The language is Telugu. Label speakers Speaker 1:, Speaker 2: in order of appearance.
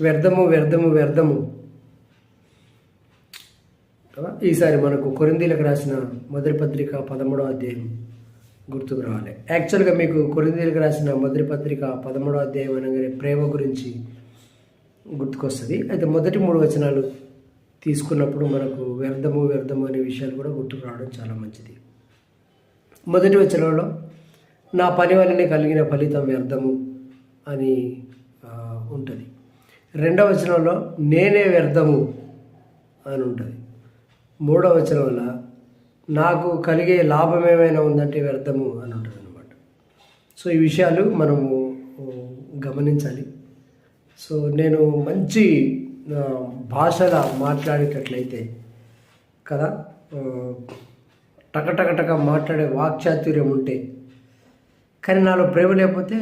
Speaker 1: వ్యర్థము వ్యర్థము వ్యర్థము కదా. ఈసారి మనకు కొరింథీయులకు రాసిన మొదటి పత్రిక 13వ అధ్యాయం గుర్తుకు రావాలి. యాక్చువల్గా మీకు కొరింథీయులకు రాసిన మొదటి పత్రిక 13వ అధ్యాయం అనగానే ప్రేమ గురించి గుర్తుకొస్తుంది. అయితే మొదటి 3 వచనాలు తీసుకున్నప్పుడు మనకు వ్యర్థము వ్యర్థము అనే విషయాలు కూడా గుర్తుకు రావడం చాలా మంచిది. మొదటి వచనంలో నా పని వల్లనే కలిగిన ఫలితం వ్యర్థము అని ఉంటుంది. రెండవ వచనంలో నేనే వ్యర్థము అని ఉంటుంది. మూడవ వచనం వల్ల నాకు కలిగే లాభం ఏమైనా ఉందంటే వ్యర్థము అని ఉంటుంది అన్నమాట. సో ఈ విషయాలు మనము గమనించాలి. సో నేను మంచి భాషల మాట్లాడేటట్లయితే కదా, టక మాట్లాడే వాక్చాతుర్యం ఉంటే, కానీ నాలో ప్రేమ లేకపోతే